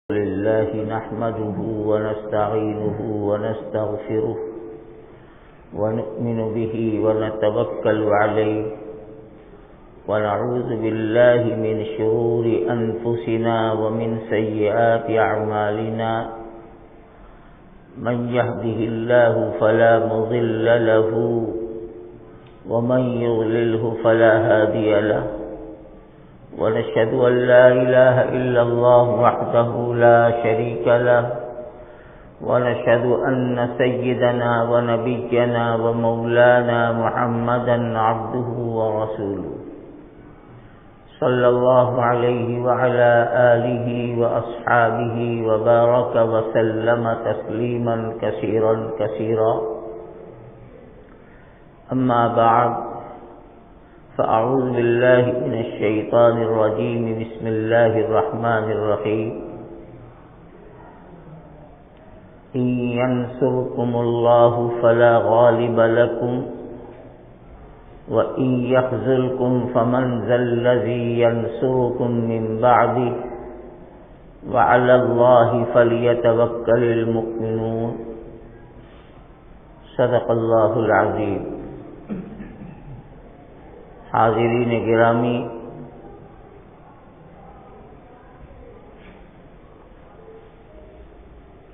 لله نحمده ونستعينه ونستغفره ونؤمن به ونتوكل عليه ونعوذ بالله من شرور أنفسنا ومن سيئات أعمالنا من يهده الله فلا مضل له ومن يضلله فلا هادي له ونشهد أن لا إله إلا الله وحده لا شريك له ونشهد أن سيدنا ونبينا ومولانا محمدا عبده ورسوله صلى الله عليه وعلى آله وأصحابه وبارك وسلم تسليما كثيرا كثيرا أما بعد فأعوذ بالله من الشيطان الرجيم بسم الله الرحمن الرحيم إن ينصركم الله فلا غالب لكم وإن يخذلكم فمن ذا الذي ينصركم من بعده وعلى الله فليتوكل المؤمنون صدق الله العظيم. حاضرین گرامی،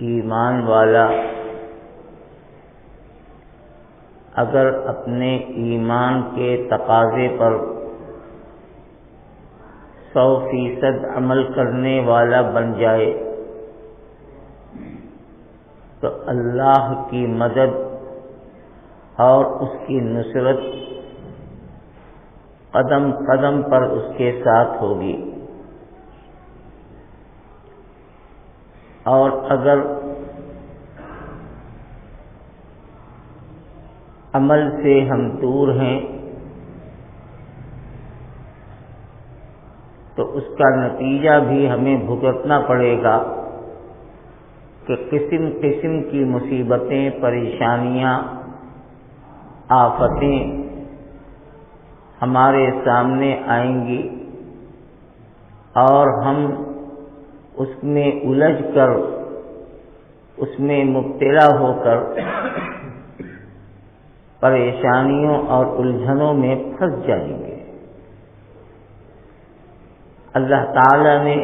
ایمان والا اگر اپنے ایمان کے تقاضے پر 100% عمل کرنے والا بن جائے تو اللہ کی مدد اور اس کی نصرت قدم قدم پر اس کے ساتھ ہوگی، اور اگر عمل سے ہم دور ہیں تو اس کا نتیجہ بھی ہمیں بھگتنا پڑے گا کہ قسم قسم کی مصیبتیں، پریشانیاں، آفتیں ہمارے سامنے آئیں گی اور ہم اس میں الجھ کر، اس میں مبتلا ہو کر پریشانیوں اور الجھنوں میں پھنس جائیں گے. اللہ تعالی نے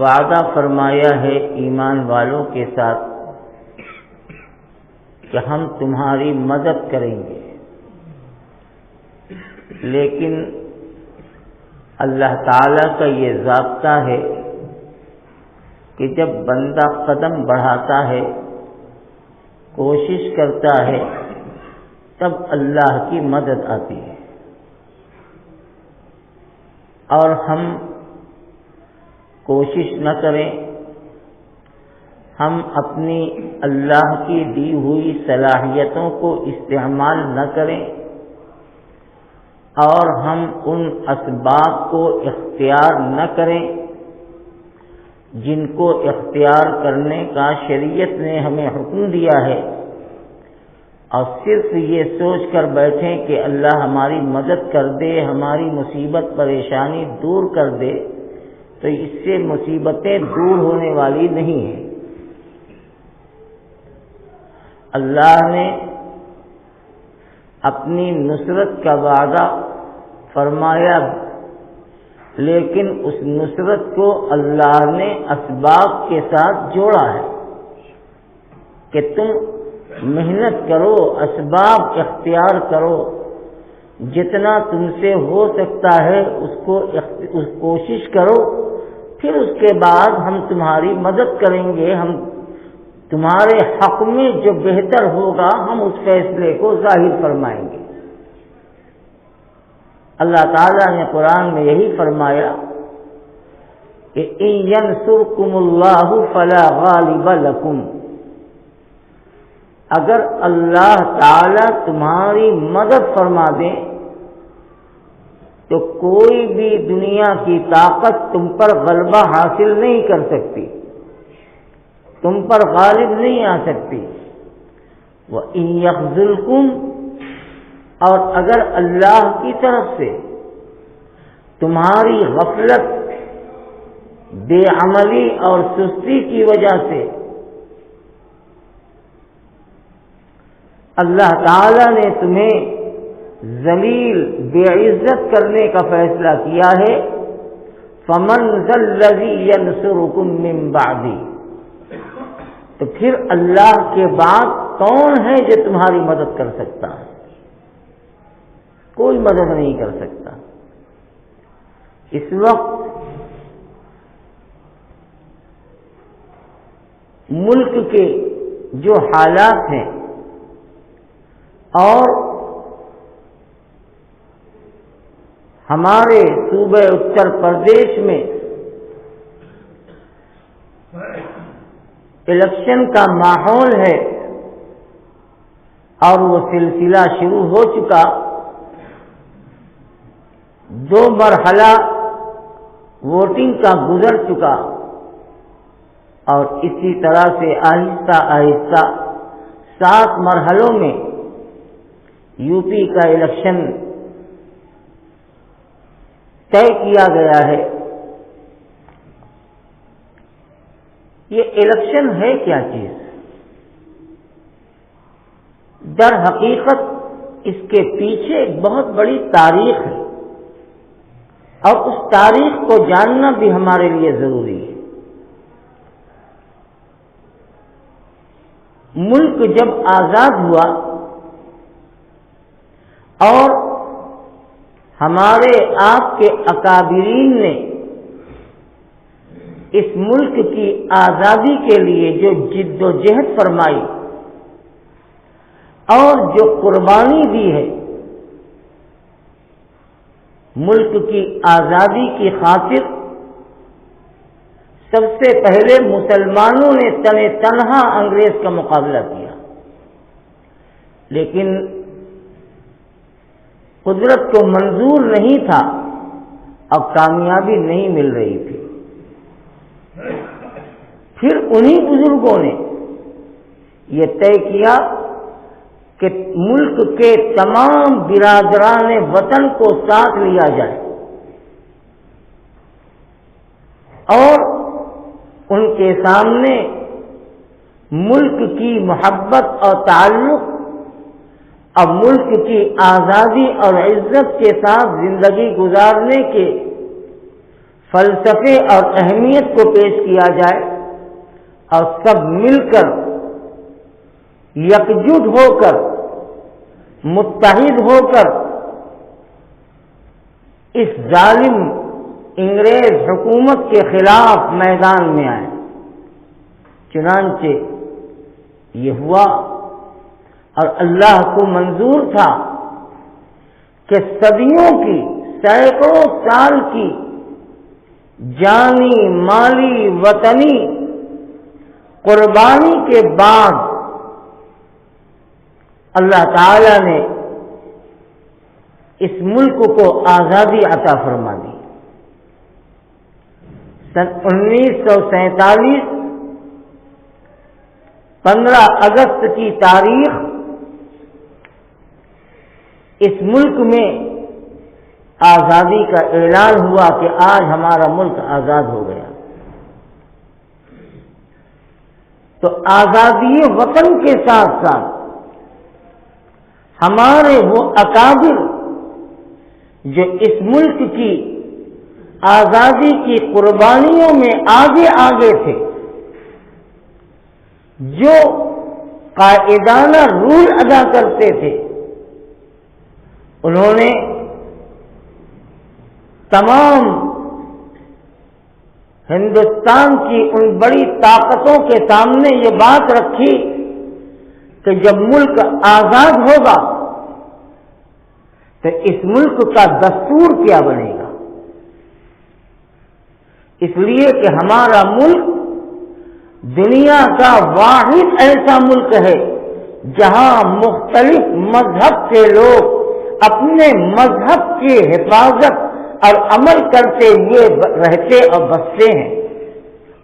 وعدہ فرمایا ہے ایمان والوں کے ساتھ کہ ہم تمہاری مدد کریں گے، لیکن اللہ تعالی کا یہ ضابطہ ہے کہ جب بندہ قدم بڑھاتا ہے، کوشش کرتا ہے، تب اللہ کی مدد آتی ہے. اور ہم کوشش نہ کریں، ہم اپنی اللہ کی دی ہوئی صلاحیتوں کو استعمال نہ کریں اور ہم ان اسباب کو اختیار نہ کریں جن کو اختیار کرنے کا شریعت نے ہمیں حکم دیا ہے، اور صرف یہ سوچ کر بیٹھیں کہ اللہ ہماری مدد کر دے، ہماری مصیبت پریشانی دور کر دے، تو اس سے مصیبتیں دور ہونے والی نہیں ہیں. اللہ نے اپنی نصرت کا وعدہ فرمایا، لیکن اس نصرت کو اللہ نے اسباب کے ساتھ جوڑا ہے کہ تم محنت کرو، اسباب اختیار کرو، جتنا تم سے ہو سکتا ہے اس کوشش کرو، پھر اس کے بعد ہم تمہاری مدد کریں گے، ہم تمہارے حق میں جو بہتر ہوگا ہم اس فیصلے کو ظاہر فرمائیں گے. اللہ تعالیٰ نے قرآن میں یہی فرمایا کہ ان ینصرکم اللہ فلا غالب لکم، اگر اللہ تعالیٰ تمہاری مدد فرما دیں تو کوئی بھی دنیا کی طاقت تم پر غلبہ حاصل نہیں کر سکتی، تم پر غالب نہیں آ سکتی. وَإِن يَخْذُلْكُمْ، اور اگر اللہ کی طرف سے تمہاری غفلت بے عملی اور سستی کی وجہ سے اللہ تعالی نے تمہیں ذلیل بے عزت کرنے کا فیصلہ کیا ہے. فمن ذا الذی ینصرکم من بعدی، تو پھر اللہ کے بعد کون ہے جو تمہاری مدد کر سکتا ہے؟ کوئی مدد نہیں کر سکتا. اس وقت ملک کے جو حالات ہیں اور ہمارے صوبہ اتر پردیش میں الیکشن کا ماحول ہے اور وہ سلسلہ شروع ہو چکا. 2 مرحلہ ووٹنگ کا گزر چکا اور اسی طرح سے آہستہ آہستہ 7 مرحلوں میں یو پی کا الیکشن طے کیا گیا ہے. یہ الیکشن ہے کیا چیز؟ در حقیقت اس کے پیچھے ایک بہت بڑی تاریخ ہے اور اس تاریخ کو جاننا بھی ہمارے لیے ضروری ہے. ملک جب آزاد ہوا اور ہمارے آپ کے اکابرین نے اس ملک کی آزادی کے لیے جو جد و جہد فرمائی اور جو قربانی دی ہے، ملک کی آزادی کی خاطر سب سے پہلے مسلمانوں نے تنہا انگریز کا مقابلہ کیا، لیکن قدرت کو منظور نہیں تھا اور کامیابی نہیں مل رہی تھی. پھر انہی بزرگوں نے یہ طے کیا کہ ملک کے تمام برادران وطن کو ساتھ لیا جائے اور ان کے سامنے ملک کی محبت اور تعلق اور ملک کی آزادی اور عزت کے ساتھ زندگی گزارنے کے فلسفے اور اہمیت کو پیش کیا جائے اور سب مل کر یکجٹ ہو کر متحد ہو کر اس ظالم انگریز حکومت کے خلاف میدان میں آئے. چنانچہ یہ ہوا اور اللہ کو منظور تھا کہ صدیوں کی، سینکڑوں سال کی جانی مالی وطنی قربانی کے بعد اللہ تعالی نے اس ملک کو آزادی عطا فرما دی. سن 1947 15 اگست کی تاریخ اس ملک میں آزادی کا اعلان ہوا کہ آج ہمارا ملک آزاد ہو گیا. تو آزادی وطن کے ساتھ ساتھ ہمارے وہ اکابر جو اس ملک کی آزادی کی قربانیوں میں آگے آگے تھے، جو قائدانہ رول ادا کرتے تھے، انہوں نے تمام ہندوستان کی ان بڑی طاقتوں کے سامنے یہ بات رکھی کہ جب ملک آزاد ہوگا تو اس ملک کا دستور کیا بنے گا. اس لیے کہ ہمارا ملک دنیا کا واحد ایسا ملک ہے جہاں مختلف مذہب کے لوگ اپنے مذہب کی حفاظت اور عمل کرتے ہوئے رہتے اور بستے ہیں.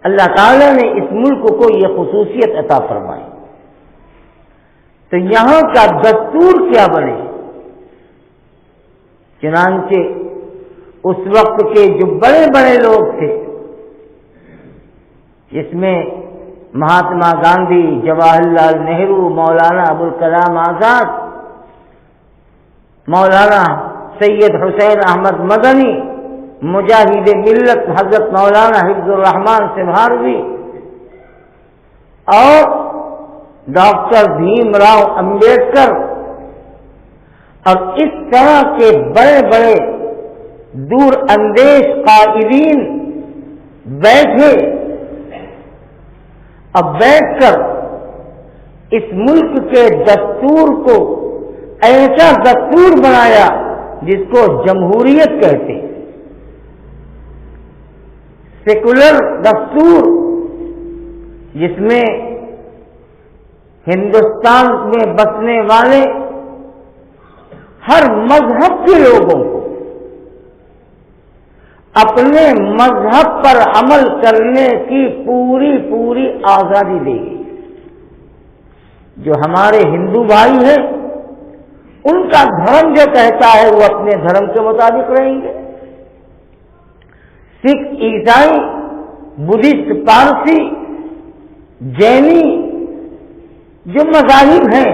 اللہ تعالیٰ نے اس ملک کو یہ خصوصیت عطا فرمائی. تو یہاں کا دستور کیا بنے؟ چنانچہ اس وقت کے جو بڑے بڑے لوگ تھے جس میں مہاتما گاندھی، جواہر لال نہرو، مولانا ابوالکلام آزاد، مولانا سید حسین احمد مدنی، مجاہد ملت حضرت مولانا حفظ الرحمان سبھاروی اور ڈاکٹر بھیم راؤ امبیڈکر اور اس طرح کے بڑے بڑے دور اندیش قائدین بیٹھے اب بیٹھ کر اس ملک کے دستور کو ایسا دستور بنایا جس کو جمہوریت کہتے ہیں، سیکولر دستور، جس میں ہندوستان میں بسنے والے ہر مذہب کے لوگوں کو اپنے مذہب پر عمل کرنے کی پوری آزادی دے گی۔ جو ہمارے ہندو بھائی ہیں ان کا دھرم جو کہتا ہے وہ اپنے دھرم کے مطابق رہیں گے، سکھ، عیسائی، بدھسٹ، پارسی، جینی جو مذاہب ہیں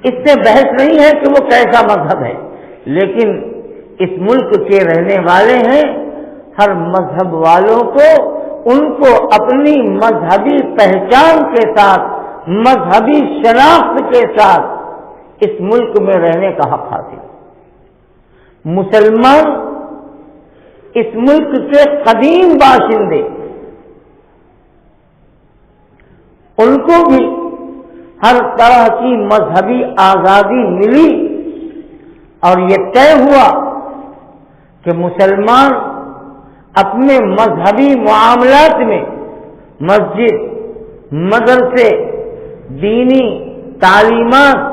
اس سے بحث نہیں ہے کہ وہ کیسا مذہب ہے، لیکن اس ملک کے رہنے والے ہیں، ہر مذہب والوں کو ان کو اپنی مذہبی پہچان کے ساتھ، مذہبی شناخت کے ساتھ اس ملک میں رہنے کا حق حاصل ہے۔ مسلمان اس ملک کے قدیم باشندے، ان کو بھی ہر طرح کی مذہبی آزادی ملی اور یہ طے ہوا کہ مسلمان اپنے مذہبی معاملات میں مسجد، مدرسے، دینی تعلیمات،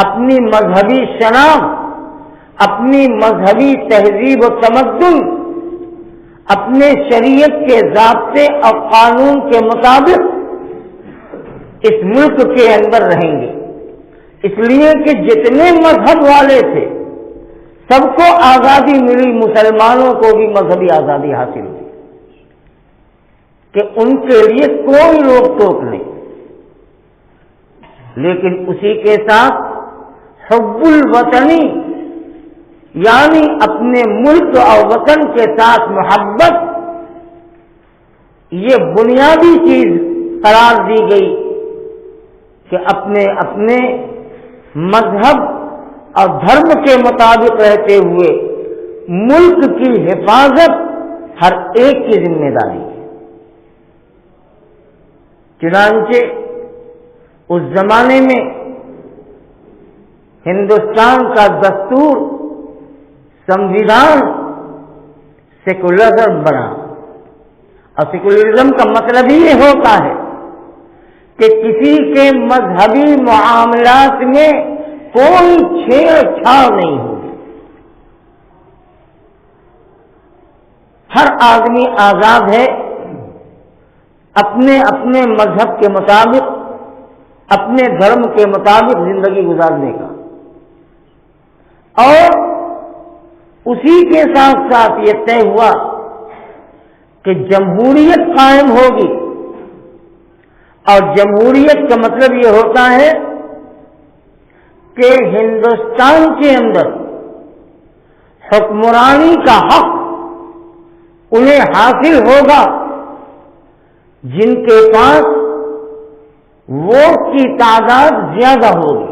اپنی مذہبی شناخت، اپنی مذہبی تہذیب و تمدن، اپنے شریعت کے ضابطے اور قانون کے مطابق اس ملک کے اندر رہیں گے، اس لیے کہ جتنے مذہب والے تھے سب کو آزادی ملی، مسلمانوں کو بھی مذہبی آزادی حاصل ہوئی کہ ان کے لیے کوئی روک ٹوک نہیں، لیکن اسی کے ساتھ حب الوطنی یعنی اپنے ملک اور وطن کے ساتھ محبت، یہ بنیادی چیز قرار دی گئی کہ اپنے اپنے مذہب اور دھرم کے مطابق رہتے ہوئے ملک کی حفاظت ہر ایک کی ذمہ داری ہے۔ چنانچہ اس زمانے میں ہندوستان کا دستور، سمویدھان سیکولرزم بنا، اور سیکولرزم کا مطلب ہی یہ ہوتا ہے کہ کسی کے مذہبی معاملات میں کوئی چھیڑ چھاڑ نہیں ہوگی، ہر آدمی آزاد ہے اپنے اپنے مذہب کے مطابق، اپنے دھرم کے مطابق زندگی گزارنے کا، اور اسی کے ساتھ ساتھ یہ طے ہوا کہ جمہوریت قائم ہوگی، اور جمہوریت کا مطلب یہ ہوتا ہے کہ ہندوستان کے اندر حکمرانی کا حق انہیں حاصل ہوگا جن کے پاس ووٹ کی تعداد زیادہ ہوگی،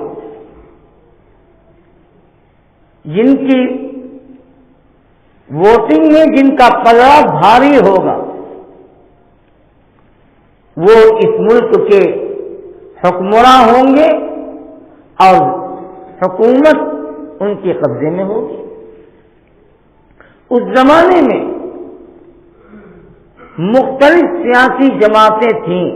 جن کی ووٹنگ میں جن کا پلڑا بھاری ہوگا وہ اس ملک کے حکمراں ہوں گے اور حکومت ان کے قبضے میں ہوگی۔ اس زمانے میں مختلف سیاسی جماعتیں تھیں،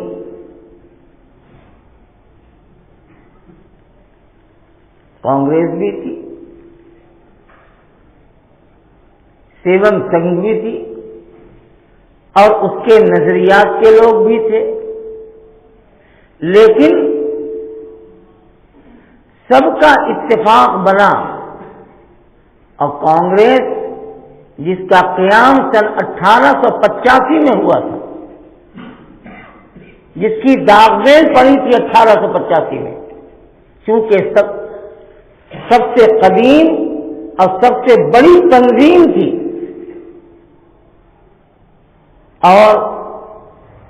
کانگریس بھی تھی، سیون سنگھ بھی تھی، اور اس کے نظریات کے لوگ بھی تھے، لیکن سب کا اتفاق بنا اور کانگریس جس کا قیام سن 1885 میں ہوا تھا، جس کی داغیں پڑی تھی 1885 میں، چونکہ سب سے قدیم اور سب سے بڑی تنظیم تھی، اور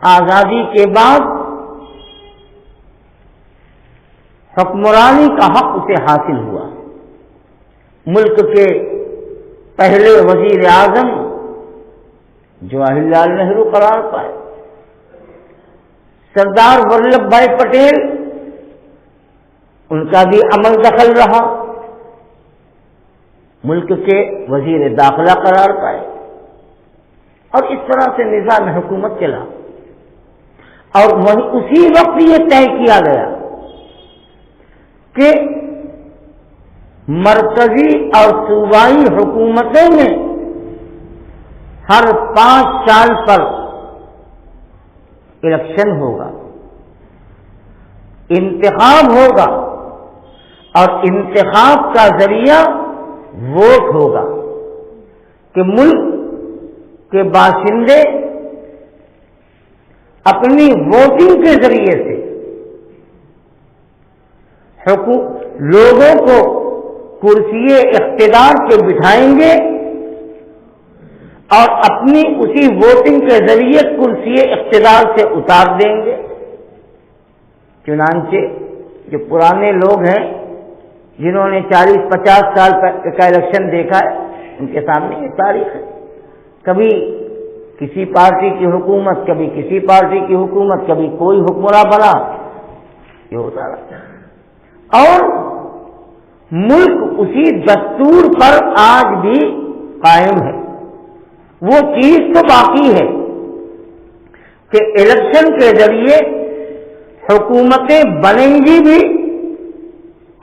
آزادی کے بعد حکمرانی کا حق اسے حاصل ہوا۔ ملک کے پہلے وزیر اعظم جواہر لال نہرو قرار پائے، سردار ولبھ بھائی پٹیل ان کا بھی عمل دخل رہا، ملک کے وزیر داخلہ قرار پائے، اور اس طرح سے نظام حکومت چلا۔ اور وہیں اسی وقت یہ طے کیا گیا کہ مرکزی اور صوبائی حکومتوں میں ہر 5 سال پر الیکشن ہوگا، انتخاب ہوگا، اور انتخاب کا ذریعہ ووٹ ہوگا کہ ملک کے باشندے اپنی ووٹنگ کے ذریعے سے لوگوں کو کرسی اقتدار پہ بٹھائیں گے، اور اپنی اسی ووٹنگ کے ذریعے کرسی اقتدار سے اتار دیں گے۔ چنانچہ جو پرانے لوگ ہیں جنہوں نے 40-50 سال کا الیکشن دیکھا ہے، ان کے سامنے یہ تاریخ ہے، کبھی کسی پارٹی کی حکومت، کبھی کسی پارٹی کی حکومت، کبھی کوئی حکمراں بنا، یہ ہوتا رہا، اور ملک اسی دستور پر آج بھی قائم ہے۔ وہ چیز تو باقی ہے کہ الیکشن کے ذریعے حکومتیں بنیں گی بھی،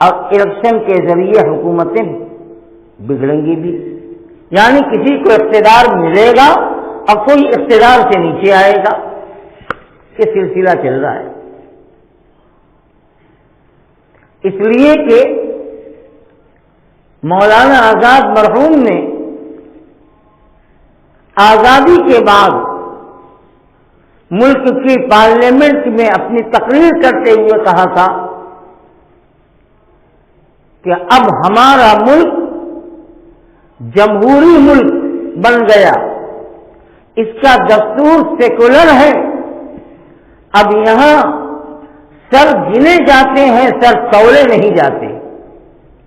اور الیکشن کے ذریعے حکومتیں بگڑیں گی بھی، یعنی کسی کو اقتدار ملے گا اور کوئی اقتدار سے نیچے آئے گا، یہ سلسلہ چل رہا ہے۔ اس لیے کہ مولانا آزاد مرحوم نے آزادی کے بعد ملک کی پارلیمنٹ میں اپنی تقریر کرتے ہوئے کہا تھا کہ اب ہمارا ملک جمہوری ملک بن گیا، اس کا دستور سیکولر ہے، اب یہاں سر گنے جاتے ہیں، سر تولے نہیں جاتے۔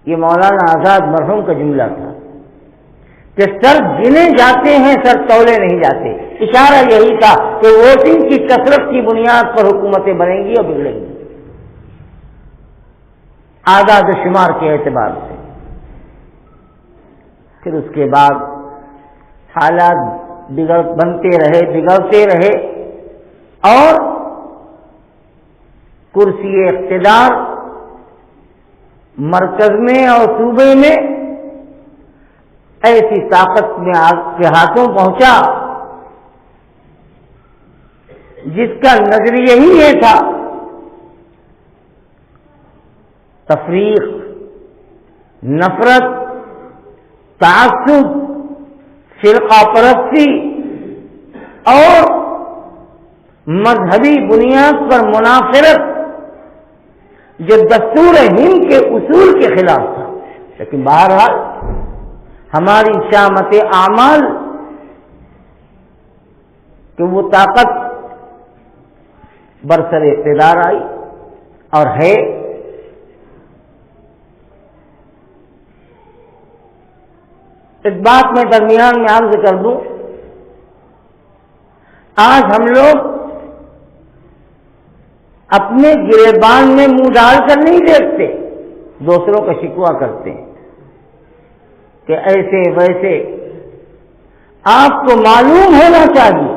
یہ مولانا آزاد مرحوم کا جملہ تھا کہ سر گنے جاتے ہیں، سر تولے نہیں جاتے۔ اشارہ یہی تھا کہ ووٹنگ کی کثرت کی بنیاد پر حکومتیں بنیں گی اور بگڑیں گی، اعداد و شمار کے اعتبار سے۔ پھر اس کے بعد حالات بگڑتے رہے اور کرسی اقتدار مرکز میں اور صوبے میں ایسی طاقت میں کے ہاتھوں پہنچا جس کا نظریہ ہی یہ تھا تفریق، نفرت، تعصب، فرقہ پرستی اور مذہبی بنیاد پر منافرت، جو دستور ہند کے اصول کے خلاف تھا۔ لیکن بہرحال ہماری شامت اعمال کہ وہ طاقت برسر اقتدار آئی اور ہے۔ اس بات میں درمیان میں عرض کر دوں، آج ہم لوگ اپنے گریبان میں منہ ڈال کر نہیں دیکھتے، دوسروں کا شکوہ کرتے ہیں کہ ایسے ویسے۔ آپ کو معلوم ہونا چاہیے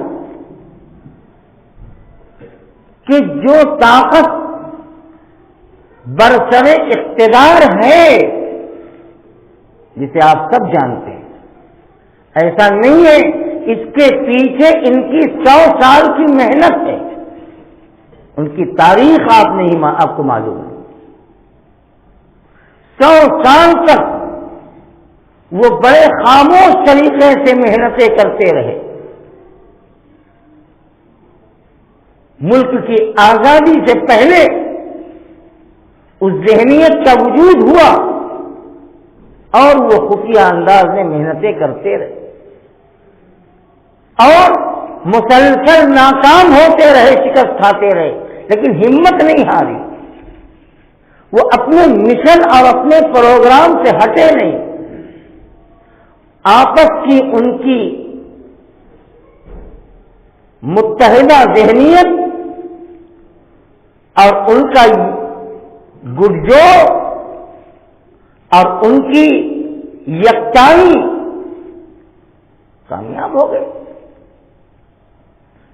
کہ جو طاقت برسر اقتدار ہے، جسے آپ سب جانتے ہیں، ایسا نہیں ہے، اس کے پیچھے ان کی 100 سال کی محنت ہے، ان کی تاریخ آپ کو معلوم ہے۔ 100 سال تک وہ بڑے خاموش طریقے سے محنتیں کرتے رہے، ملک کی آزادی سے پہلے اس ذہنیت کا وجود ہوا اور وہ خفیہ انداز میں محنتیں کرتے رہے اور مسلسل ناکام ہوتے رہے، شکست کھاتے رہے، لیکن ہمت نہیں ہاری۔ وہ اپنے مشن اور اپنے پروگرام سے ہٹے نہیں۔ آپس کی ان کی متحدہ ذہنیت اور ان کا گڈ جوڑ اور ان کی یکتائی کامیاب ہو گئے۔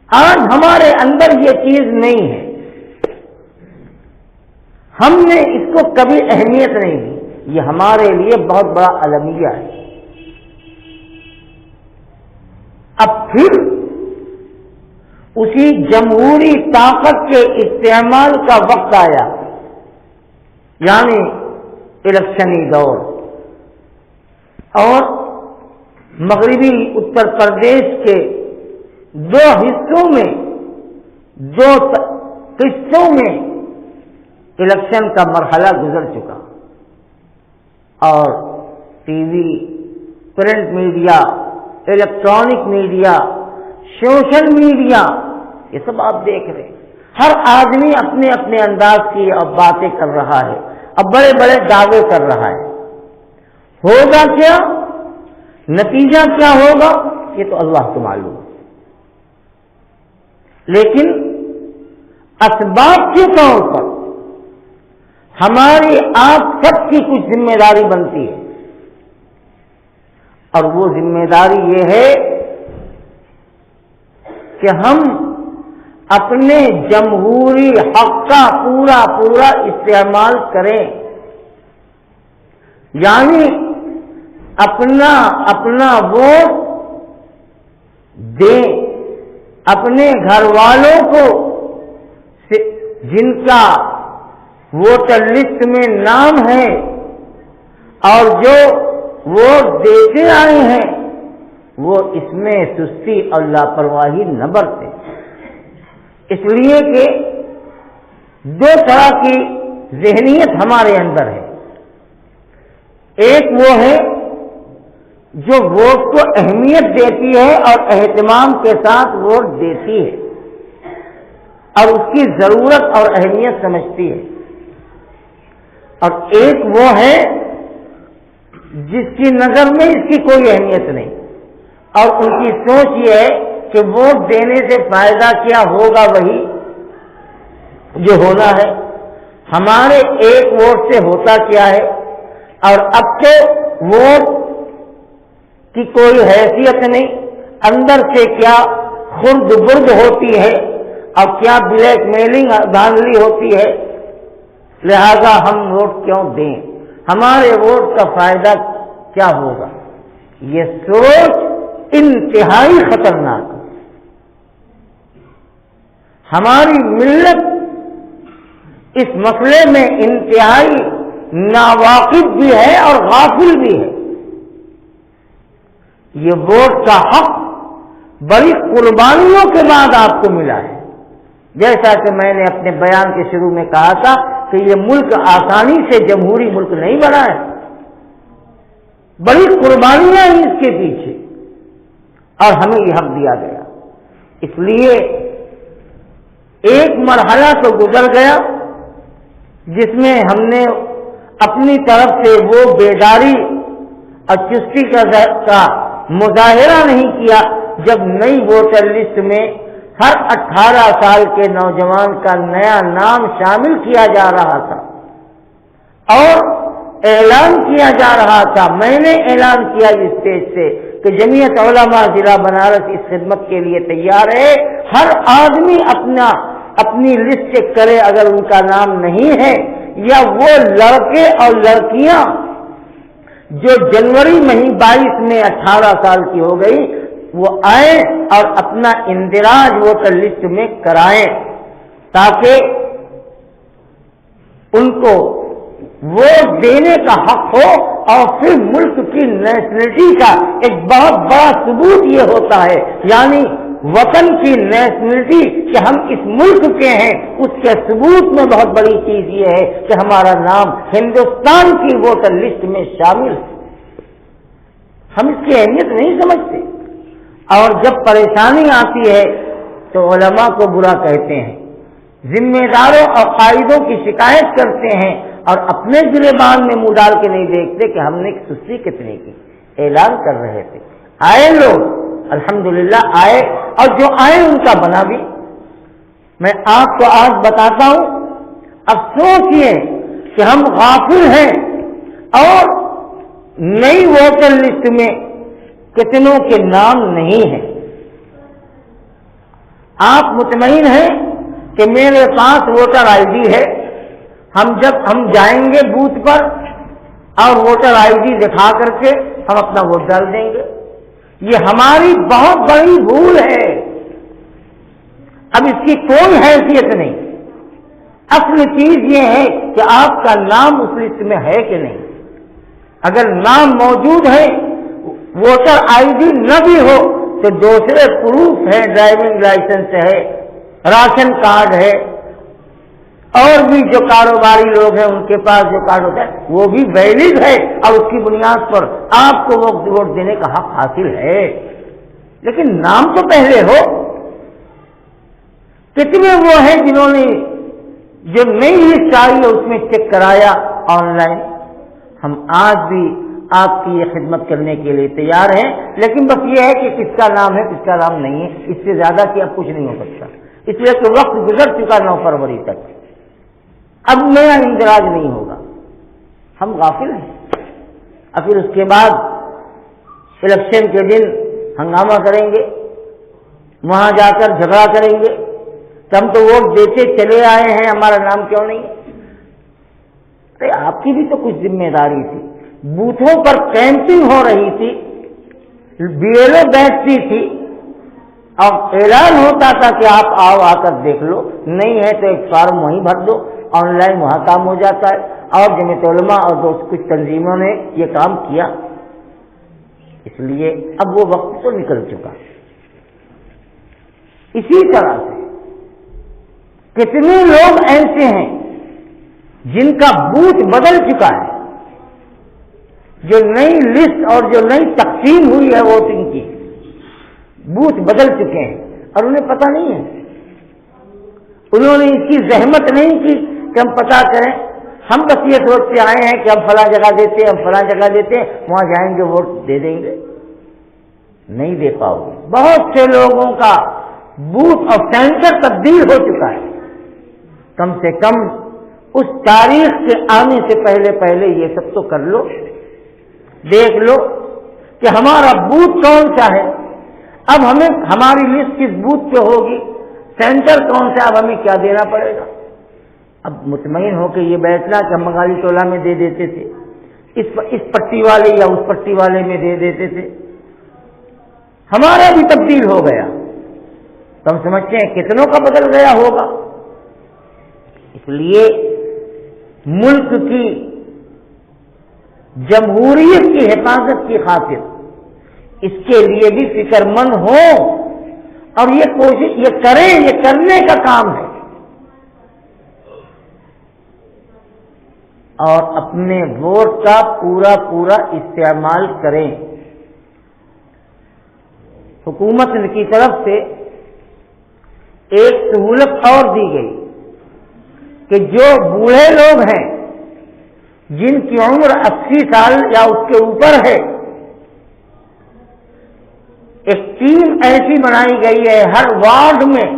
آج ہمارے اندر یہ چیز نہیں ہے، ہم نے اس کو کبھی اہمیت نہیں دی، یہ ہمارے لیے بہت بڑا المیہ ہے۔ اب پھر اسی جمہوری طاقت کے استعمال کا وقت آیا، یعنی الیکشنی دور، اور مغربی اتر پردیش کے دو حصوں میں، دو قسطوں میں الیکشن کا مرحلہ گزر چکا، اور T V, print media, electronic media, social media, یہ سب آپ دیکھ رہے ہیں۔ ہر آدمی اپنے اپنے انداز کی اب باتیں کر رہا ہے، اب بڑے بڑے دعوے کر رہا ہے۔ ہوگا کیا، نتیجہ کیا ہوگا، یہ تو اللہ کو معلوم ہے، لیکن اسباب کے طور پر ہماری آپ سب کی کچھ ذمہ داری بنتی ہے، اور وہ ذمہ داری یہ ہے کہ ہم اپنے جمہوری حق کا پورا استعمال کریں، یعنی اپنا ووٹ دیں اپنے گھر والوں کو جن کا ووٹر لسٹ میں نام ہے اور جو ووٹ دیتے آئے ہیں وہ اس میں سستی اور لاپرواہی نہ برتیں، اس لیے کہ دو طرح کی ذہنیت ہمارے اندر ہے۔ ایک وہ ہے جو ووٹ کو اہمیت دیتی ہے اور اہتمام کے ساتھ ووٹ دیتی ہے اور اس کی ضرورت اور اہمیت سمجھتی ہے، اور ایک وہ ہے جس کی نظر میں اس کی کوئی اہمیت نہیں، اور ان کی سوچ یہ ہے کہ ووٹ دینے سے فائدہ کیا ہوگا، وہی جو ہونا ہے، ہمارے ایک ووٹ سے ہوتا کیا ہے، اور اب تو ووٹ کی کوئی حیثیت نہیں، اندر سے کیا خرد برد ہوتی ہے اور کیا بلیک میلنگ دھاندلی ہوتی ہے، لہذا ہم ووٹ کیوں دیں، ہمارے ووٹ کا فائدہ کیا ہوگا۔ یہ سوچ انتہائی خطرناک ہے۔ ہماری ملت اس مسئلے میں انتہائی ناواقف بھی ہے اور غافل بھی ہے۔ یہ ووٹ کا حق بڑی قربانیوں کے بعد آپ کو ملا ہے، جیسا کہ میں نے اپنے بیان کے شروع میں کہا تھا کہ یہ ملک آسانی سے جمہوری ملک نہیں بنا ہے، بڑی قربانیاں ہیں اس کے پیچھے، اور ہمیں یہ حق دیا گیا۔ اس لیے ایک مرحلہ تو گزر گیا جس میں ہم نے اپنی طرف سے وہ بیداری اور چستی کا مظاہرہ نہیں کیا جب نئی ووٹر لسٹ میں ہر 18 سال کے نوجوان کا نیا نام شامل کیا جا رہا تھا اور اعلان کیا جا رہا تھا۔ میں نے اعلان کیا اس اسٹیج سے کہ جمعیت علماء ضلع بنارس اس خدمت کے لیے تیار ہے، ہر آدمی اپنی لسٹ چیک کرے، اگر ان کا نام نہیں ہے یا وہ لڑکے اور لڑکیاں جو جنوری 22 میں 18 سال کی ہو گئی وہ آئیں اور اپنا اندراج ووٹر لسٹ میں کرائیں تاکہ ان کو ووٹ دینے کا حق ہو، اور پھر ملک کی نیشنلٹی کا ایک بہت بڑا ثبوت یہ ہوتا ہے، یعنی وطن کی نیشنلٹی کہ ہم اس ملک کے ہیں، اس کے ثبوت میں بہت بڑی چیز یہ ہے کہ ہمارا نام ہندوستان کی ووٹر لسٹ میں شامل ہے۔ ہم اس کی اہمیت نہیں سمجھتے، اور جب پریشانی آتی ہے تو علماء کو برا کہتے ہیں، ذمہ داروں اور قائدوں کی شکایت کرتے ہیں، اور اپنے گریبان میں منہ ڈال کے نہیں دیکھتے کہ ہم نے سستی کتنے کی۔ اعلان کر رہے تھے، آئے لوگ، الحمدللہ آئے، اور جو آئے ان کا بنا بھی۔ میں آپ کو آج بتاتا ہوں، افسوس یہ کہ ہم غافل ہیں، اور نئی ووٹر لسٹ میں کتنوں کے نام نہیں ہیں۔ آپ مطمئن ہیں کہ میرے پاس ووٹر آئی ڈی ہے، جب ہم جائیں گے بوتھ پر اور ووٹر آئی ڈی دکھا کر کے ہم اپنا ووٹ ڈال دیں گے۔ یہ ہماری بہت بڑی بھول ہے۔ اب اس کی کوئی حیثیت نہیں، اصل چیز یہ ہے کہ آپ کا نام اس لسٹ میں ہے کہ نہیں۔ اگر نام موجود ہے، ووٹر آئی ڈی نہ بھی ہو تو دوسرے پروف ہے، ڈرائیونگ لائسنس ہے، راشن کارڈ ہے، اور بھی جو کاروباری لوگ ہیں ان کے پاس جو کارڈ ہوتا ہے وہ بھی ویلڈ ہے، اور اس کی بنیاد پر آپ کو ووٹ دینے کا حق حاصل ہے۔ لیکن نام تو پہلے ہو۔ کتنے وہ ہیں جنہوں نے جو نئی لسٹ آئی ہے اس میں چیک کرایا آن لائن۔ ہم آج بھی آپ کی یہ خدمت کرنے کے لیے تیار ہیں، لیکن بس یہ ہے کہ کس کا نام ہے کس کا نام نہیں ہے، اس سے زیادہ کہ اب کچھ نہیں ہو سکتا، اس لیے کہ وقت گزر چکا 9 فروری تک، اب نیا اندراج نہیں ہوگا۔ ہم غافل ہیں، اور پھر اس کے بعد الیکشن کے دن ہنگامہ کریں گے، وہاں جا کر جھگڑا کریں گے کہ ہم تو ووٹ دیتے چلے آئے ہیں، ہمارا نام کیوں نہیں۔ ارے آپ کی بھی تو کچھ ذمہ داری تھی، بوتھوں پر کیمپنگ ہو رہی تھی، BLO بیٹھتی تھی، اور اعلان ہوتا تھا کہ آپ آؤ آ کر دیکھ لو، نہیں ہے تو ایک فارم وہیں بھر دو، آن لائن وہاں کام ہو جاتا ہے۔ اور جمعیت علماء اور کچھ تنظیموں نے یہ کام کیا، اس لیے اب وہ وقت تو نکل چکا۔ اسی طرح سے کتنے لوگ ایسے ہیں جن کا بوتھ بدل چکا ہے، جو نئی لسٹ اور جو نئی تقسیم ہوئی ہے ووٹنگ کی، بوتھ بدل چکے ہیں اور انہیں پتہ نہیں ہے، انہوں نے اس کی زحمت نہیں کی کہ ہم پتہ کریں۔ ہم بس یہ سوچتے آئے ہیں کہ ہم فلاں جگہ دیتے ہیں، ہم فلاں جگہ دیتے ہیں، وہاں جائیں گے ووٹ دے دیں گے، نہیں دے پاؤ گے۔ بہت سے لوگوں کا بوتھ اور سینٹر تبدیل ہو چکا ہے۔ کم سے کم اس تاریخ کے آنے سے پہلے یہ سب تو کر لو، دیکھ لو کہ ہمارا بوتھ کون سا ہے، اب ہمیں ہماری لسٹ کس بوتھ پہ ہوگی، سینٹر کون سا، اب ہمیں کیا دینا پڑے گا۔ اب مطمئن ہو کہ یہ بیٹھنا کہ ہم مغالی ٹولہ میں دے دیتے تھے، اس پٹی والے یا اس پٹی والے میں دے دیتے تھے، ہمارا بھی تبدیل ہو گیا، تو ہم سمجھتے ہیں کتنوں کا بدل گیا ہوگا۔ اس لیے ملک کی جمہوریت کی حفاظت کی خاطر اس کے لیے بھی فکر مند ہوں اور یہ کوشش یہ کریں، یہ کرنے کا کام ہے، اور اپنے ووٹ کا پورا استعمال کریں۔ حکومت کی طرف سے ایک سہولت اور دی گئی کہ جو بوڑھے لوگ ہیں جن کی عمر 80 سال یا اس کے اوپر ہے، ایک ٹیم ایسی بنائی گئی ہے ہر وارڈ میں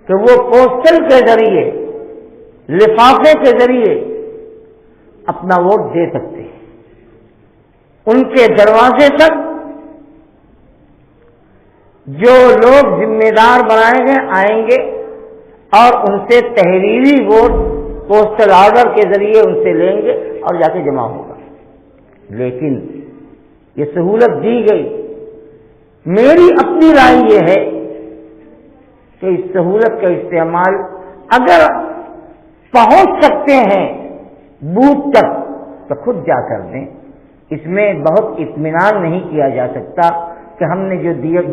کہ وہ پوسٹل کے ذریعے، لفافے کے ذریعے اپنا ووٹ دے سکتے ہیں۔ ان کے دروازے تک جو لوگ ذمہ دار بنائے گئے آئیں گے اور ان سے تحریری ووٹ پوسٹل آرڈر کے ذریعے ان سے لیں گے اور جا کے جمع ہوگا۔ لیکن یہ سہولت دی گئی، میری اپنی رائے یہ ہے کہ اس سہولت کا استعمال اگر پہنچ سکتے ہیں بوتھ تک تو خود جا کر دیں۔ اس میں بہت اطمینان نہیں کیا جا سکتا کہ ہم نے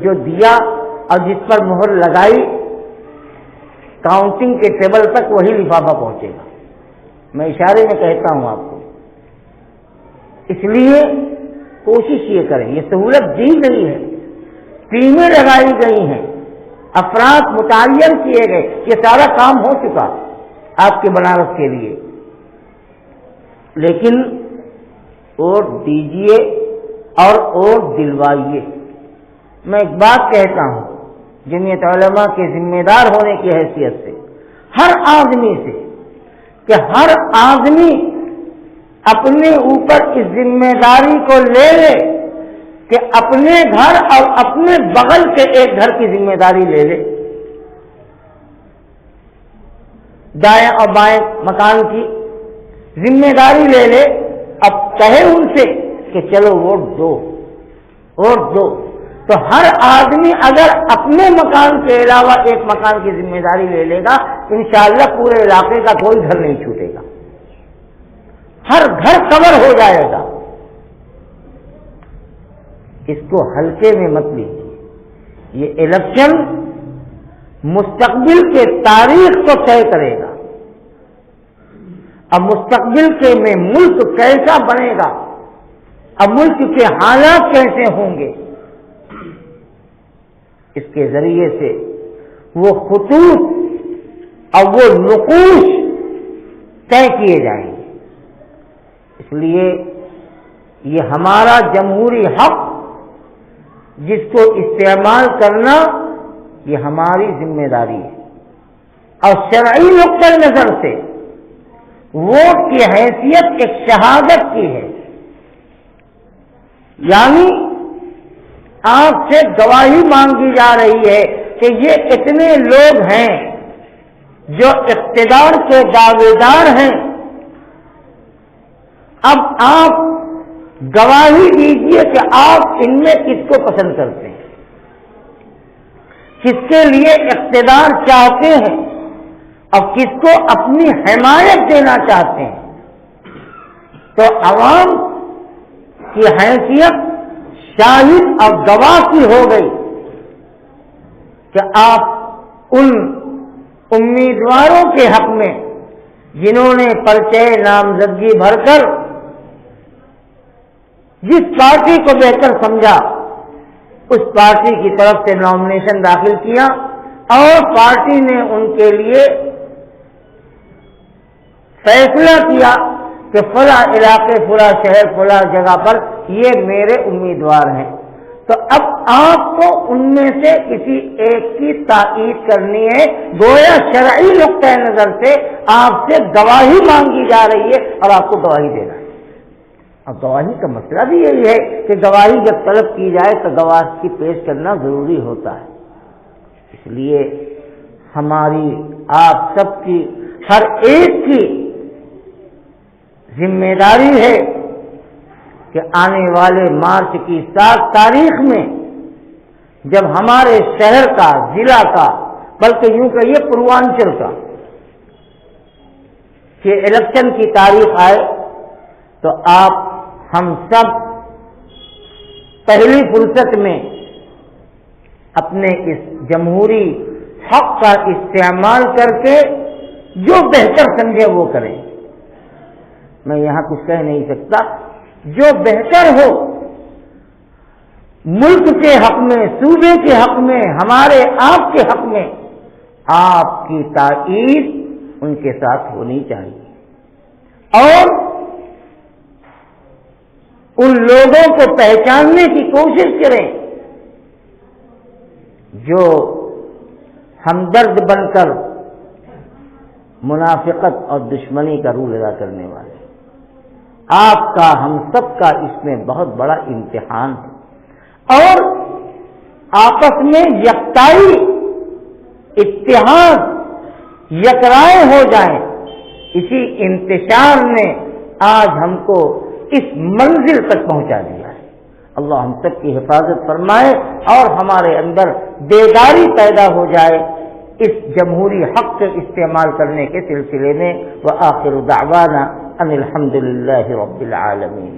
جو دیا اور جس پر مہر لگائی کاؤنٹنگ کے ٹیبل تک وہی لفافہ پہنچے گا. میں اشارے میں کہتا ہوں آپ کو. اس لیے کوشش یہ کریں, یہ سہولت دی گئی ہے, ٹیمیں لگائی گئی ہیں, افراد متعین کیے گئے, یہ سارا کام ہو چکا آپ کے بنارس کے لیے, لیکن ووٹ دیجیے اور ووٹ دلوائیے. میں ایک بات کہتا ہوں جمعیت علماء کے ذمہ دار ہونے کی حیثیت سے ہر آدمی سے, کہ ہر آدمی اپنے اوپر اس ذمہ داری کو لے لے کہ اپنے گھر اور اپنے بغل کے ایک گھر کی ذمہ داری لے لے, دائیں اور بائیں مکان کی ذمہ داری لے لے. اب کہے ان سے کہ چلو ووٹ دو, ووٹ دو, تو ہر آدمی اگر اپنے مکان کے علاوہ ایک مکان کی ذمہ داری لے لے گا انشاءاللہ پورے علاقے کا کوئی گھر نہیں چھوٹے گا, ہر گھر کور ہو جائے گا. اس کو ہلکے میں مت لیجیے. یہ الیکشن مستقبل کے تاریخ کو طے کرے گا. اب مستقبل کے میں ملک کیسا بنے گا, اب ملک کے حالات کیسے ہوں گے, اس کے ذریعے سے وہ خطوط اور وہ نقوش طے کیے جائیں گے. اس لیے یہ ہمارا جمہوری حق جس کو استعمال کرنا یہ ہماری ذمہ داری ہے, اور شرعی نقطۂ نظر سے ووٹ کی حیثیت ایک شہادت کی ہے, یعنی آپ سے گواہی مانگی جا رہی ہے کہ یہ اتنے لوگ ہیں جو اقتدار کے دعوے دار ہیں, اب آپ گواہی دیجیے کہ آپ ان میں کس کو پسند کرتے ہیں, کس کے لیے اقتدار چاہتے ہیں اور کس کو اپنی حمایت دینا چاہتے ہیں. تو عوام کی حیثیت شاہد اور گواہ کی ہو گئی کہ آپ ان امیدواروں کے حق میں جنہوں نے پرچے نامزدگی بھر کر جس پارٹی کو بہتر سمجھا اس پارٹی کی طرف سے نامینیشن داخل کیا اور پارٹی نے ان کے لیے فیصلہ کیا کہ فلاں علاقے, فلاں شہر, فلاں جگہ پر یہ میرے امیدوار ہیں, تو اب آپ کو ان میں سے کسی ایک کی تائید کرنی ہے. گویا شرعی نقطۂ نظر سے آپ سے گواہی مانگی جا رہی ہے اور آپ کو گواہی دینا ہے. اب گواہی کا مسئلہ بھی یہی ہے کہ گواہی جب طلب کی جائے تو گواہ کی پیش کرنا ضروری ہوتا ہے. اس لیے ہماری آپ سب کی ہر ایک کی ذمہ داری ہے کہ آنے والے مارچ کی 7 تاریخ میں جب ہمارے شہر کا, ضلع کا, بلکہ یوں کہیے پوروانچل کا کہ الیکشن کی تاریخ آئے تو آپ ہم سب پہلی فرصت میں اپنے اس جمہوری حق کا استعمال کر کے جو بہتر سمجھے وہ کریں. میں یہاں کچھ کہہ نہیں سکتا, جو بہتر ہو ملک کے حق میں, صوبے کے حق میں, ہمارے آپ کے حق میں, آپ کی تائید ان کے ساتھ ہونی چاہیے. اور ان لوگوں کو پہچاننے کی کوشش کریں جو ہمدرد بن کر منافقت اور دشمنی کا رول ادا کرنے والے. آپ کا, ہم سب کا اس میں بہت بڑا امتحان ہے, اور آپس میں یکتائی, اتحاد, یکرائے ہو جائیں. اسی انتشار نے آج ہم کو اس منزل تک پہنچا دیا ہے. اللہ ہم سب کی حفاظت فرمائے اور ہمارے اندر بیداری پیدا ہو جائے اس جمہوری حق کے استعمال کرنے کے سلسلے میں. وآخر دعوانا ان الحمد للہ رب العالمین.